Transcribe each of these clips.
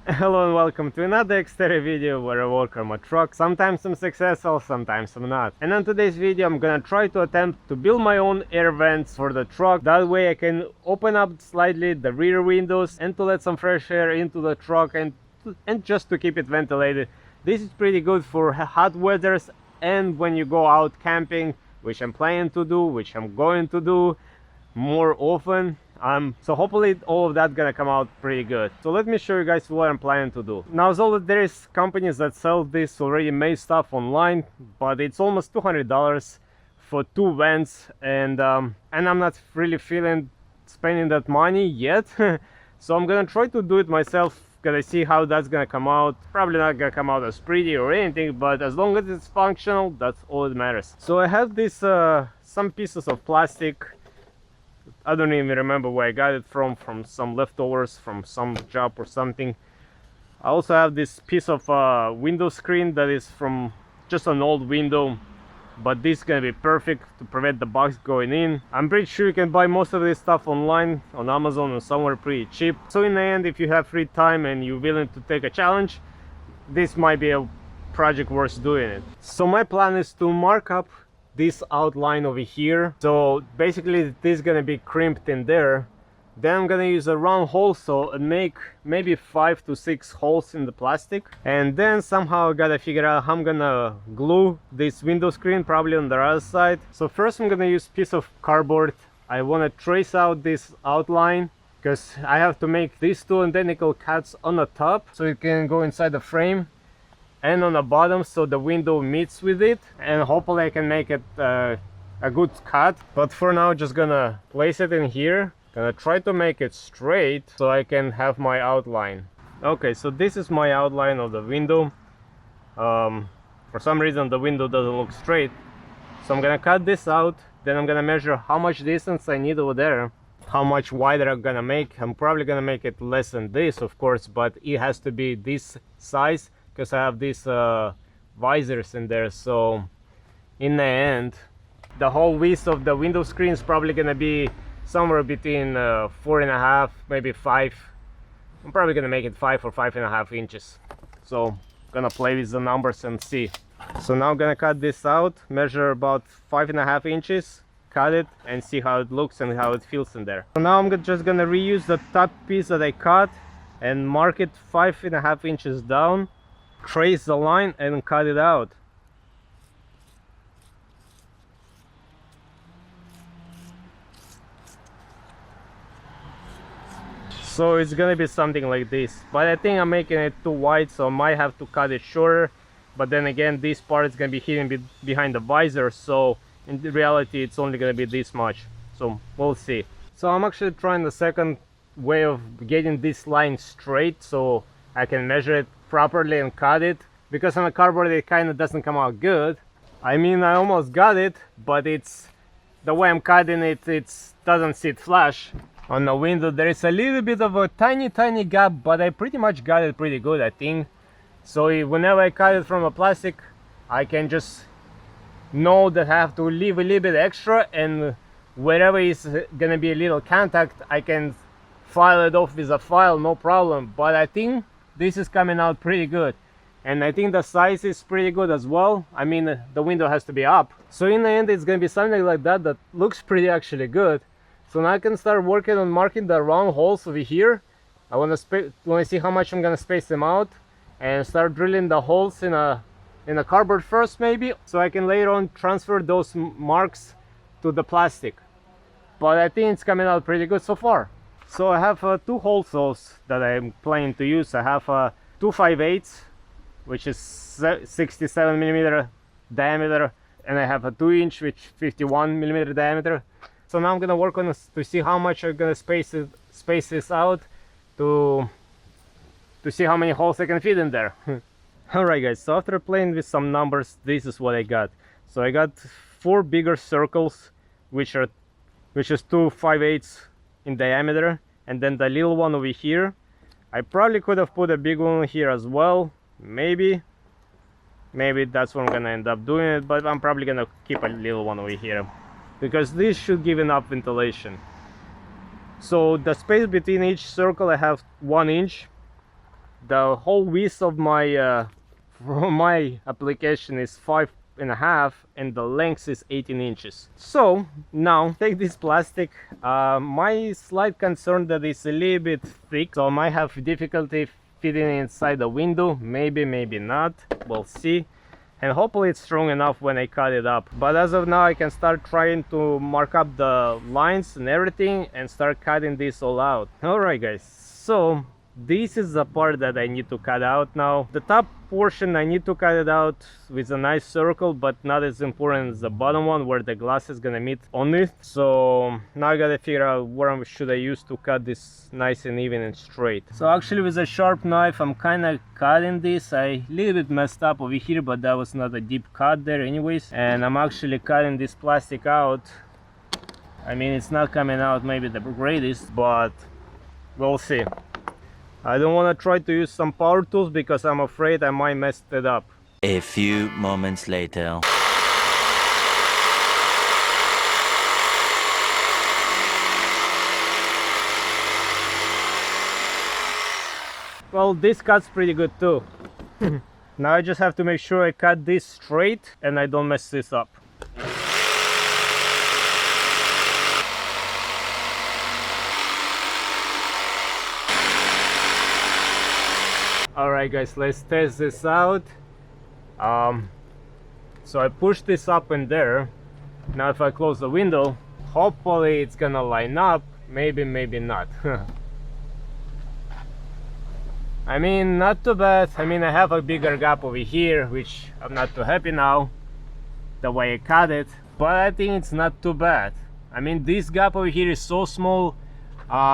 Hello and welcome to another Xterra video where I work on my truck. Sometimes I'm successful, sometimes I'm not. And on today's video I'm gonna try to attempt to build my own air vents for the truck. That way I can open up slightly the rear windows and to let some fresh air into the truck and just to keep it ventilated. This is pretty good for hot weathers and when you go out camping, which I'm planning to do, which I'm going to do more often. So hopefully all of that gonna come out pretty good. So let me show you guys what I'm planning to do. Now, although there is companies that sell this already made stuff online, but it's almost $200 for two vents, and I'm not really feeling spending that money yet. So I'm gonna try to do it myself. Gonna see how that's gonna come out. Probably not gonna come out as pretty or anything, but as long as it's functional, that's all that matters. So I have this some pieces of plastic. I don't even remember where I got it from some leftovers from some job or something. I also have this piece of window screen that is from just an old window, but this is gonna be perfect to prevent the bugs going in. I'm pretty sure you can buy most of this stuff online on Amazon or somewhere pretty cheap. So in the end, if you have free time and you're willing to take a challenge, this might be a project worth doing it. So my plan is to mark up this outline over here. So basically this is gonna be crimped in there. Then I'm gonna use a round hole saw and make maybe 5 to 6 holes in the plastic, and then somehow I gotta figure out how I'm gonna glue this window screen, probably on the other side. So first I'm gonna use a piece of cardboard. I want to trace out this outline because I have to make these two identical cuts on the top so it can go inside the frame, and on the bottom so the window meets with it, and hopefully I can make it a good cut. But for now, just gonna place it in here, gonna try to make it straight so I can have my outline. Okay, so this is my outline of the window. For some reason the window doesn't look straight, so I'm gonna cut this out. Then I'm gonna measure how much distance I need over there, how much wider I'm gonna make. I'm probably gonna make it less than this, of course, but it has to be this size because I have these visors in there. So in the end, the whole width of the window screen is probably gonna be somewhere between 4.5, maybe 5. I'm probably gonna make it 5 or 5.5 inches. So gonna play with the numbers and see. So now I'm gonna cut this out, measure about 5.5 inches, cut it and see how it looks and how it feels in there. So now I'm just gonna reuse the top piece that I cut and mark it 5.5 inches down, trace the line and cut it out. So it's gonna be something like this, but I think I'm making it too wide, so I might have to cut it shorter. But then again, this part is gonna be hidden behind the visor, so in reality it's only gonna be this much. So we'll see. So I'm actually trying the second way of getting this line straight so I can measure it properly and cut it, because on the cardboard it kind of doesn't come out good. I mean, I almost got it, but it's the way I'm cutting it, it doesn't sit flush. On the window there is a little bit of a tiny gap, but I pretty much got it pretty good, I think. So whenever I cut it from a plastic, I can just know that I have to leave a little bit extra, and wherever is gonna be a little contact, I can file it off with a file, no problem. But I think this is coming out pretty good, and I think the size is pretty good as well. I mean, the window has to be up, so in the end it's gonna be something like that that looks pretty actually good. So now I can start working on marking the round holes over here. I want to see how much I'm gonna space them out and start drilling the holes in a cardboard first, maybe, so I can later on transfer those marks to the plastic. But I think it's coming out pretty good so far. So I have two hole saws that I'm planning to use. I have a 2 5/8, which is 67mm diameter, and I have a 2-inch which 51mm diameter. So now I'm gonna work on this to see how much I'm gonna space this out to see how many holes I can fit in there. Alright guys, so after playing with some numbers, this is what I got. So I got 4 bigger circles, which is 2 5/8 in diameter, and then the little one over here. I probably could have put a big one here as well, maybe that's what I'm gonna end up doing it, but I'm probably gonna keep a little one over here because this should give enough ventilation. So the space between each circle I have 1 inch, the whole width of my from my application is 5.5 and the length is 18 inches. So now take this plastic. My slight concern that it's a little bit thick, so I might have difficulty fitting inside the window. Maybe not, we'll see. And hopefully it's strong enough when I cut it up. But as of now, I can start trying to mark up the lines and everything and start cutting this all out. Alright guys, so this is the part that I need to cut out now. The top portion I need to cut it out with a nice circle, but not as important as the bottom one where the glass is gonna meet on it. So now I gotta figure out what should I use to cut this nice and even and straight. So actually with a sharp knife I'm kind of cutting this. I little bit messed up over here, but that was not a deep cut there anyways. And I'm actually cutting this plastic out. I mean, it's not coming out maybe the greatest, but we'll see. I don't want to try to use some power tools because I'm afraid I might mess it up. A few moments later. Well, this cuts pretty good too. Now I just have to make sure I cut this straight and I don't mess this up. Alright guys, let's test this out. So I push this up in there. Now if I close the window, hopefully it's gonna line up. Maybe not. I mean, not too bad. I mean, I have a bigger gap over here, which I'm not too happy now, the way I cut it, but I think it's not too bad. I mean, this gap over here is so small.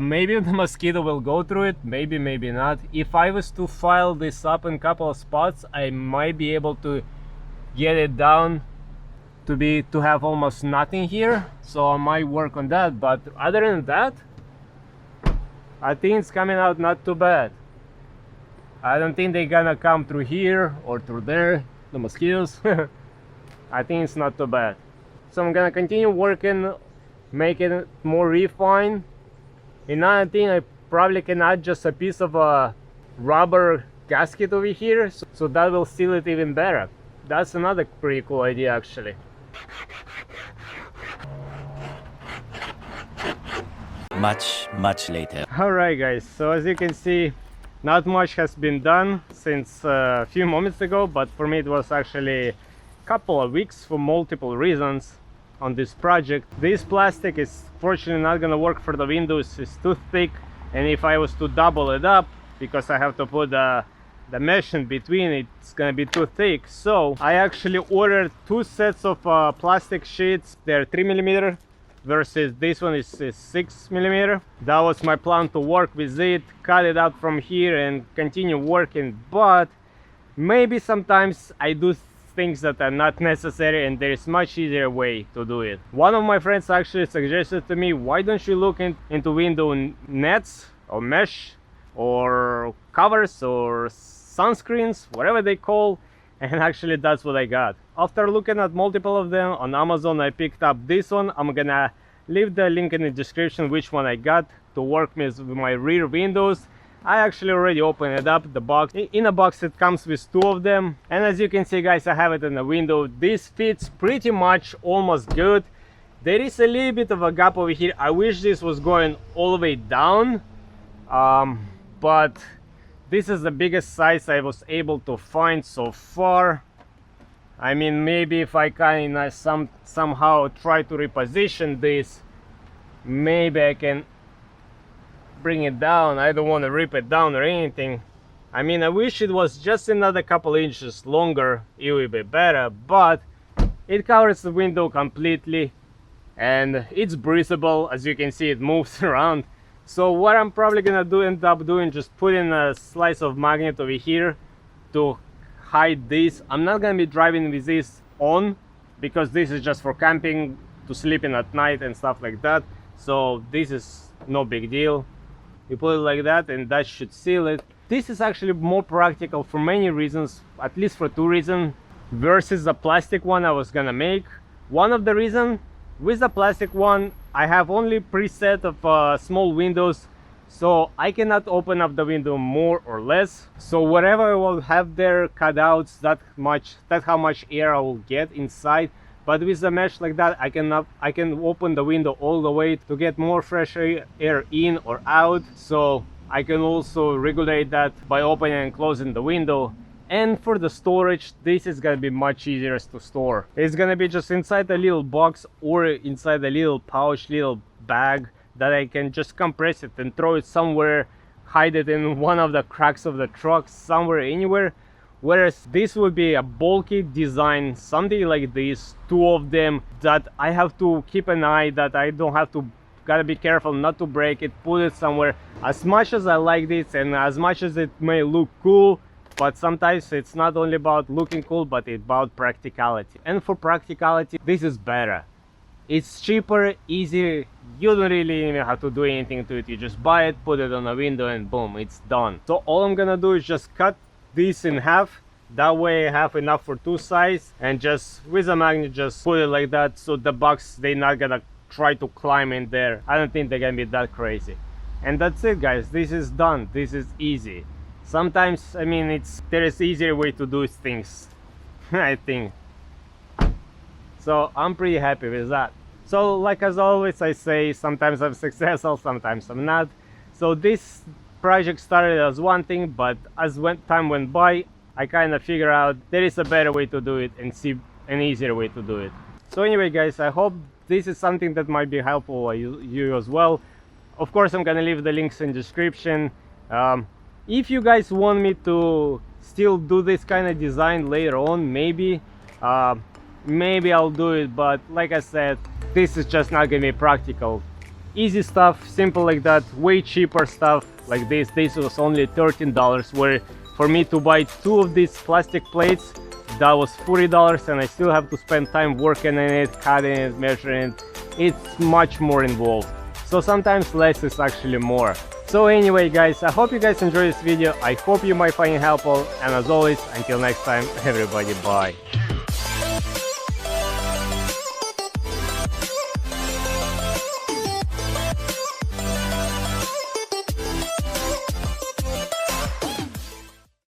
Maybe the mosquito will go through it, maybe not. If I was to file this up in a couple of spots, I might be able to get it down to have almost nothing here, so I might work on that. But other than that, I think it's coming out not too bad. I don't think they're gonna come through here or through there, the mosquitoes. I think it's not too bad. So I'm gonna continue working, making it more refined. Another thing, I probably can add just a piece of a rubber gasket over here, so that will seal it even better. That's another pretty cool idea actually. Much later. Alright guys, so as you can see, not much has been done since a few moments ago, but for me it was actually a couple of weeks for multiple reasons on this project. This plastic is fortunately not gonna work for the windows, it's too thick, and if I was to double it up, because I have to put the mesh in between, it's gonna be too thick. So I actually ordered two sets of plastic sheets. They're 3mm versus this one is 6mm. That was my plan, to work with it, cut it out from here and continue working. But maybe sometimes I do things that are not necessary and there is much easier way to do it. One of my friends actually suggested to me, why don't you look into window nets or mesh or covers or sunscreens, whatever they call, and actually that's what I got. After looking at multiple of them on Amazon, I picked up this one. I'm gonna leave the link in the description which one I got to work with my rear windows. I actually already opened it up, the box. In a box it comes with two of them, and as you can see guys, I have it in the window. This fits pretty much almost good. There is a little bit of a gap over here. I wish this was going all the way down, but this is the biggest size I was able to find so far. I mean, maybe if I can somehow try to reposition this, maybe I can bring it down. I don't want to rip it down or anything. I mean, I wish it was just another couple inches longer, it would be better, but it covers the window completely and it's breathable. As you can see, it moves around. So what I'm probably gonna end up doing, just putting a slice of magnet over here to hide this. I'm not gonna be driving with this on because this is just for camping, to sleeping at night and stuff like that. So this is no big deal. You put it like that and that should seal it. This is actually more practical for many reasons, at least for two reasons, versus the plastic one I was gonna make. One of the reasons, with the plastic one, I have only preset of small windows so I cannot open up the window more or less. So whatever I will have there cutouts, that's how much air I will get inside. But with a mesh like that, I can open the window all the way to get more fresh air in or out. So I can also regulate that by opening and closing the window. And for the storage, this is gonna be much easier to store. It's gonna be just inside a little box or inside a little pouch, little bag that I can just compress it and throw it somewhere, hide it in one of the cracks of the truck, somewhere, anywhere. Whereas this would be a bulky design, something like this, two of them, that I have to keep an eye, that I don't have to, gotta be careful not to break it, put it somewhere. As much as I like this and as much as it may look cool, but sometimes it's not only about looking cool, but it's about practicality. And for practicality, this is better. It's cheaper, easier, you don't really even have to do anything to it. You just buy it, put it on a window, and boom, it's done. So all I'm gonna do is just cut this in half, that way I have enough for two sides, and just with a magnet just put it like that, so the bugs, they're not gonna try to climb in there. I don't think they're gonna be that crazy. And that's it, guys. This is done. This is easy. Sometimes, I mean, there is easier way to do things. I think so. I'm pretty happy with that. So like as always I say, sometimes I'm successful, sometimes I'm not. So this project started as one thing, but as time went by, I kind of figured out there is a better way to do it and see an easier way to do it. So anyway, guys, I hope this is something that might be helpful for you as well. Of course, I'm gonna leave the links in the description. If you guys want me to still do this kind of design later on, maybe I'll do it, but like I said, this is just not gonna be practical. Easy stuff, simple like that, way cheaper stuff like this. This was only $13, where for me to buy two of these plastic plates, that was $40, and I still have to spend time working on it, cutting it, measuring it. It's much more involved. So sometimes less is actually more. So anyway, guys, I hope you guys enjoyed this video. I hope you might find it helpful, and as always, until next time, everybody, bye.